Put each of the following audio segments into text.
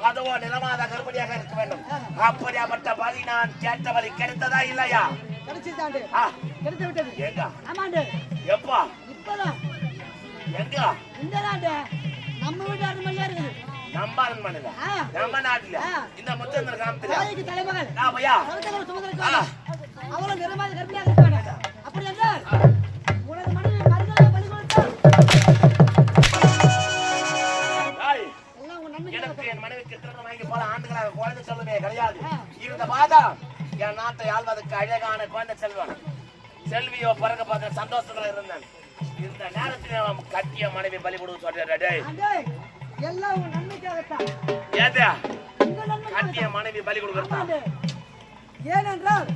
அதுவோ நிலமாத கர்ப்பிணியாக இருக்க வேண்டும். அப்படியாப்பட்ட பலி நான் கேட்ட பலி கிடைத்ததா இல்லையா? கிடைச்சிட்டாண்டு. கிடைத்து விட்டது. எங்க? ஆமாண்டு. எப்பா? இப்பதான். எங்க? இந்ததாண்டு. நம்ம வீட்டு அரண்மனையில இருக்குது. நம்ம அரண்மனையில? நம்ம நாட்டுல? இந்த முத்தந்தர் கிராமத்துல? தாய்க்கு தலைமகள். ஆமையா? அவள நிறமாத கர்ப்பிணியாக இருக்க. அப்படி என்றால் உனது மனைவி மருதலை பலி கொடுத்தால் எனக்கு என் மனைவிக்கு திருமணம் வாங்கி பல ஆண்டுகளாக குழந்தை செல்வமே கிடையாது. இந்த மாதம் என் நாட்டை ஆள்வதற்கு அழகான குழந்தை செல்வன் செல்வியோ பிறகு பார்த்த சந்தோஷத்துல இருந்தேன். இந்த நேரத்தில் கட்டிய மனைவி பலி கொடுக்க சொல்றேன். எல்லாம் உன் நன்மைக்காகத்தான். ஏதா கட்டிய மனைவி பலி கொடுக்கறதா? ஏனென்றால்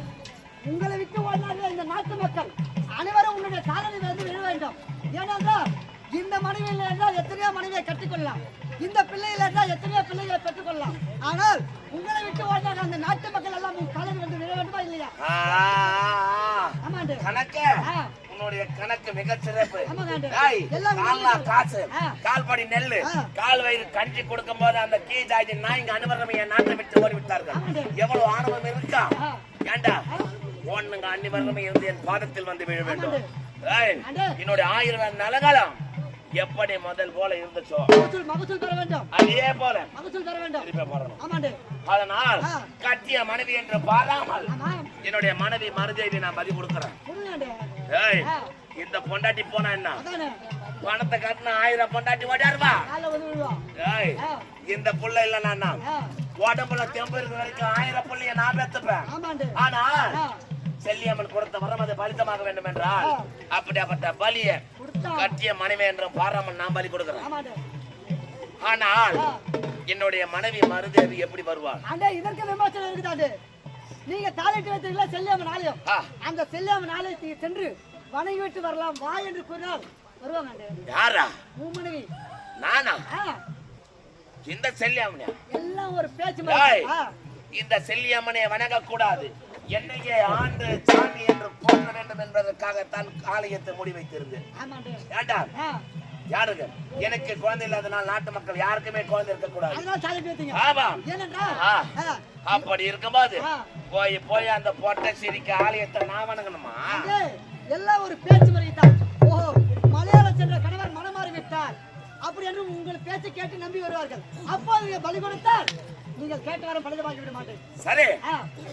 உங்களை விட்டு ஓடினார்கள் இந்த நாட்டு மக்கள் அனைவரும் உன்னுடைய காலனில் வந்து விழ வேண்டும். ஏனென்றால் இந்த மனைவியில் என்றால் எத்தனையோ மனைவியை கற்றுக்கொள்ளலாம், இந்த பிள்ளைகள் என்றால் எத்தனையோ பிள்ளைகளை பெற்றுக்கொள்ளலாம். ஆனால் உங்களை விட்டு ஓடினார்கள் அந்த நாட்டு மக்கள் எல்லாம் உன் காலனில் வந்து விழ வேண்டுமா இல்லையா? ஆமாண்டு. கணக்கு உன்னுடைய கணக்கு மிகச் சிறப்பு. எல்லாம் காசு, கால்படி நெல்லு, கால் வயிறு கஞ்சி கொடுக்கும் போது அந்த கீழாஜி நாய்ங்க அனுபவம் என் நாட்டை விட்டு ஓடிவிட்டார்கள். எவ்வளவு ஆணவம் இருக்கா? ஏண்டா ஒண்ணுங்க அன்னிவரணமே இருந்து என் பாதத்தில் வந்து விழ வேண்டும். என்னுடைய 1000 நலகாலம் எப்படி முதல் போல இருந்துச்சோ மகசூல் பெற வேண்டும். அதே போல மகசூல் பெற வேண்டும். திருப்பி போடணும். ஆமாண்டு. அதனால் கட்டிய மனைவி என்று பாராமல் என்னுடைய மனைவி மருதேவி நான் பலி கொடுக்கிறேன். இந்த பொண்டாட்டி போனா என்ன பணத்தை கட்டின 1000 பொண்டாட்டி ஓடியாருவா. இந்த புள்ள இல்ல உடம்புல தெம்பு இருக்கிற வரைக்கும் 1000 புள்ளைய நான் பெத்துப்பேன். ஆனா செல்லியம்மன் கொடுத்த வரம் அது பலிதமாக வேண்டும் என்றால் அப்படியாப்பட்ட பலிய கட்டிய மனைவி என்ற பாராமல் நான் பலி கொடுக்கிறேன். ஆனால் என்னுடைய மனைவி மருதேவி எப்படி வருவாள்? இதற்கு விமர்சனம் இருக்குதாது. நீங்க தாலிட்டு வைத்தீங்களா செல்லியம்மன் ஆலயம், அந்த செல்லியம்மன் ஆலயத்துக்கு சென்று வணங்கி விட்டு வரலாம் வா என்று கூறினால் வருவாங்க. யாரா? உன் மனைவி. நானா? இந்த செல்லியம்மன் எல்லாம் ஒரு பேச்சு. இந்த செல்லியம்மனை வணங்க கூடாது, என்னையே ஆண்டு சாமி என்று போற்ற வேண்டும் என்பதற்காக தான் ஆலயத்தை மூடி வைத்திருந்தேன். யாருக்கு எனக்கு குழந்தை இல்லாதனால் நாட்டு மக்கள் யாருக்குமே குழந்தை இருக்க கூடாது. அப்படி இருக்கும்போது போய் போய் அந்த பொட்டை சிரிக்க ஆலயத்தை நான் வணங்கணுமா? எல்லாம் ஒரு பேச்சு முறைதான். ஓஹோ, மலையாள சென்ற கணவர் மனமாறி விட்டார் அப்படி என்று உங்கள் பேச்சை கேட்டு நம்பி வருவார்கள். அப்போது பலி கொடுத்தால் நீங்கள் கேட்டு வர பலதமாகி விட மாட்டேன். சரி,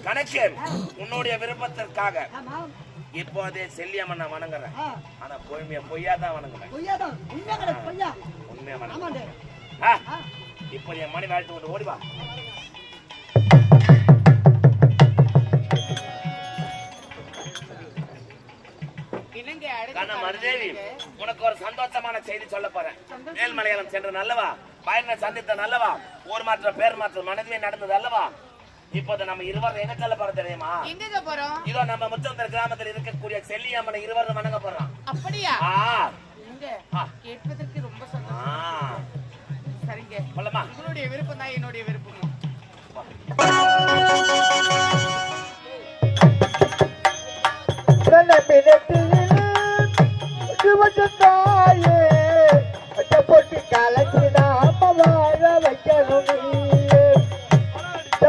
கணக்கு உன்னுடைய விருப்பத்திற்காக இப்போதே செல்லியம்மன் நான் வணங்குறேன். ஆனா பொய்யாதான் வணங்குறேன். உண்மையா வணங்குறேன். இப்போ என் மணி வாழ்த்து கொண்டு ஓடிவா. மருதேவி, உனக்கு ஒரு சந்தோஷமான செய்தி சொல்ல போறேன். மேல்மலையாளம் சென்று நல்லவா, பயனை சந்தித்த நல்லவா, ஊர் மாற்ற பேர் மாற்ற மனதிலே நடந்தது அல்லவா? இப்போது நம்ம இருவரும் எங்க செல்ல போறோம் தெரியுமா? எங்க போறோம்? இதோ நம்ம முத்தந்தர் கிராமத்தில் இருக்கக்கூடிய செல்லியம்மனை இருவரும் வணங்க போறோம். அப்படியா? கேட்பதற்கு ரொம்ப சந்தோஷம். சரிங்க, சொல்லமா. உங்களுடைய விருப்பம் தான் என்னுடைய விருப்பம். போட்டு கலக்கிடாம வாழ வைக்கணும்,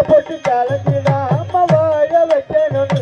போட்டு கலக்கிடாம வாழ வைக்கணும்.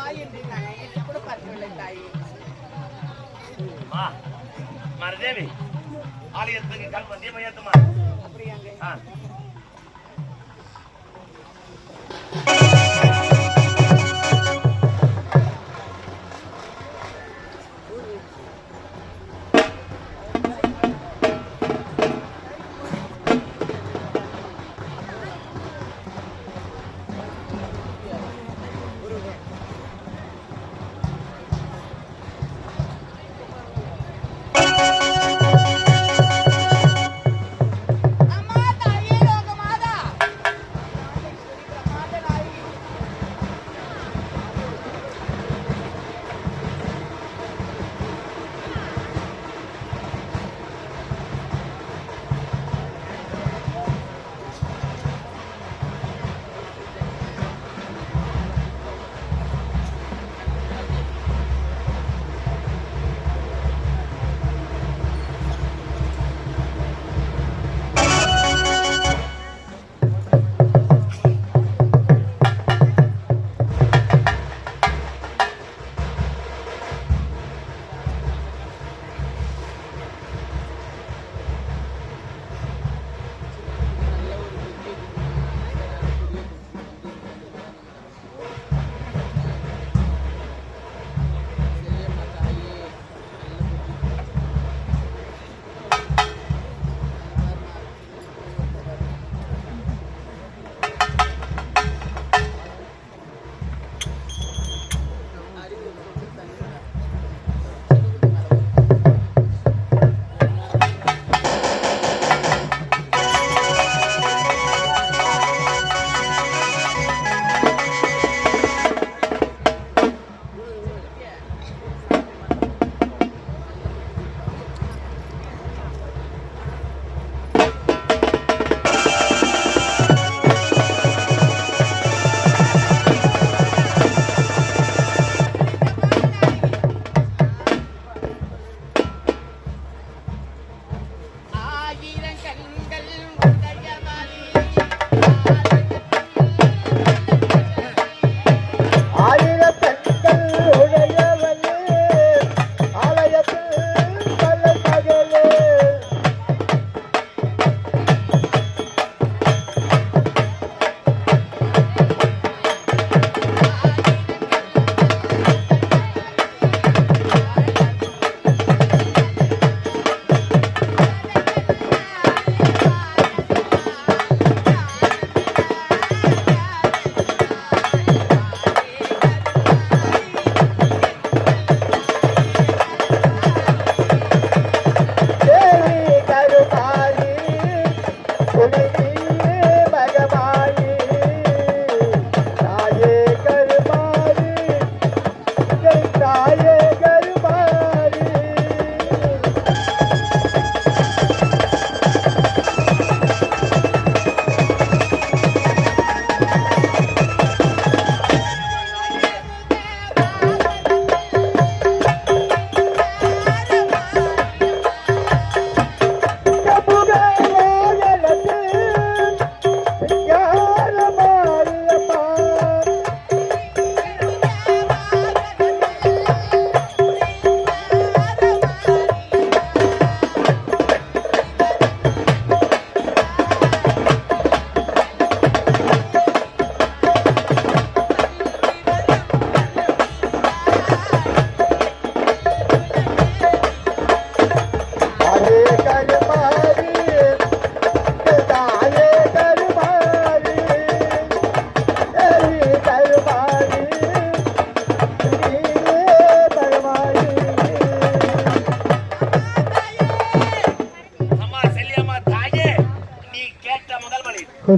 தாய் என்று நான் எண்ணி கூட பார்க்கவில்லை தாய். மரதேவி ஆலயத்துக்கு கல் வந்திய மையத்துமா அப்படியாங்க?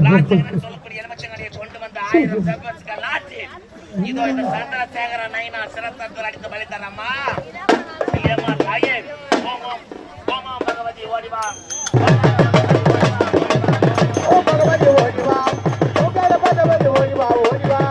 ராஜேந்திரன் சொல்லக்கூடிய எலுமிச்சங்கனியை கொண்டு வந்த 1000 செல்வச்சுக்கள் நாட்டி இதோ இந்த சந்திரசேகர நைனா சிரத்தத்தில் அடித்து பலி தரம்மா. இல்லையம்மா தாயே, ஓம் ஓம் ஓம் ஓம் பகவதி ஓடிவா, ஓம் பகவதி ஓடிவா, ஓம் பகவதி ஓடிவா ஓடிவா.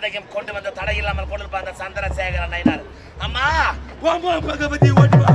அத்தனைக்கும் கொண்டு வந்த தடை இல்லாமல் கொண்டு அந்த சந்திரசேகரன் நயினார். அம்மா பகவதி ஓடி வா.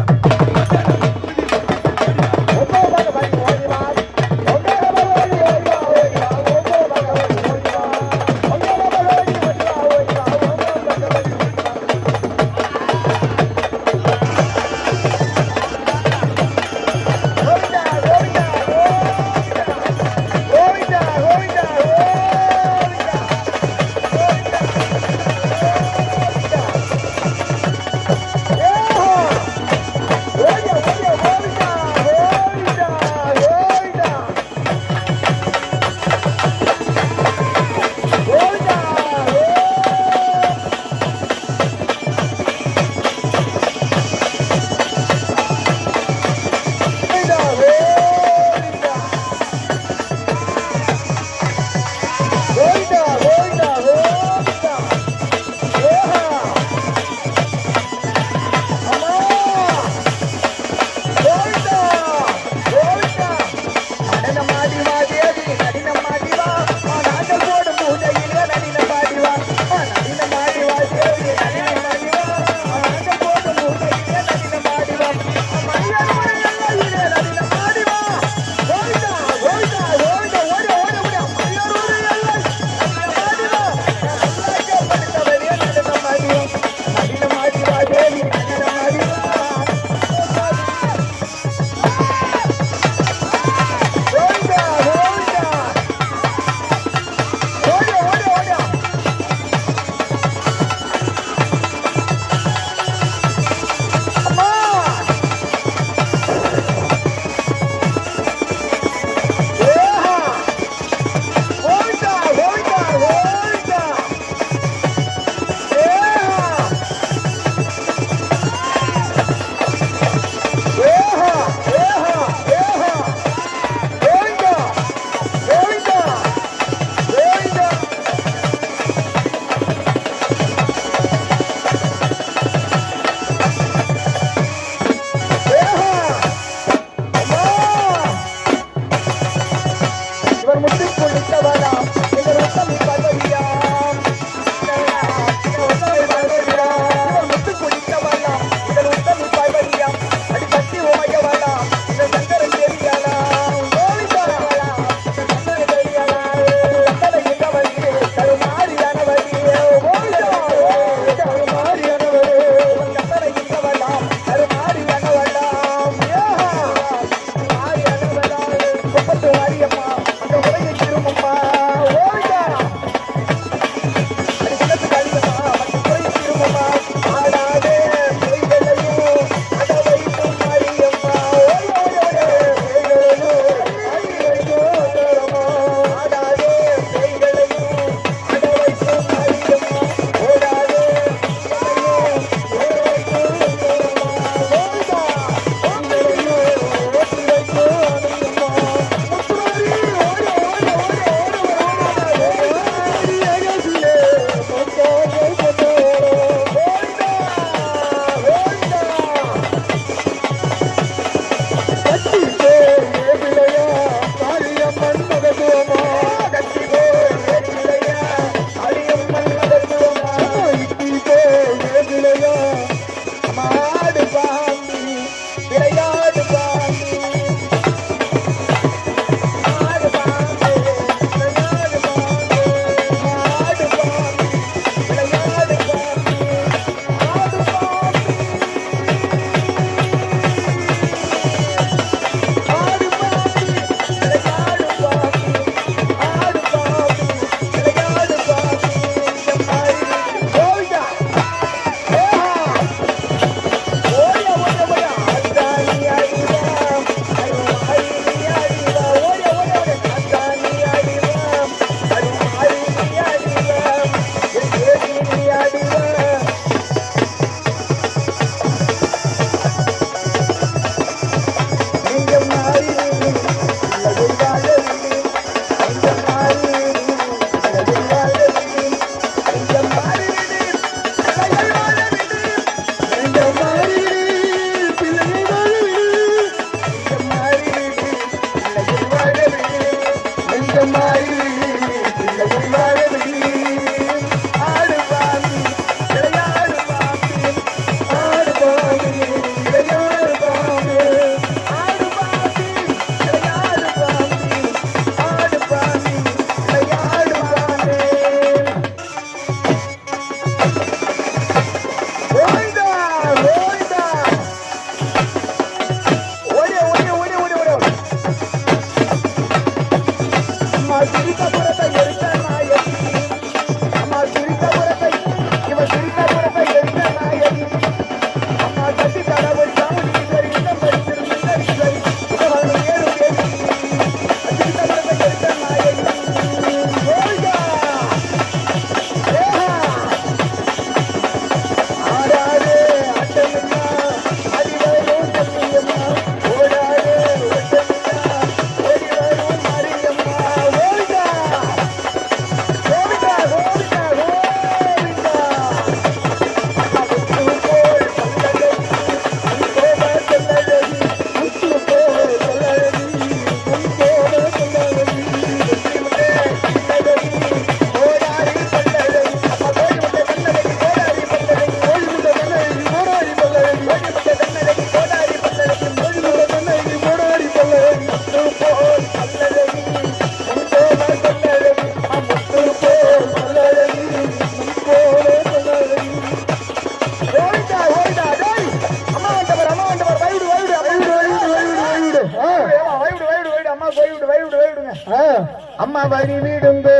அம்மா வழி விடுங்கோ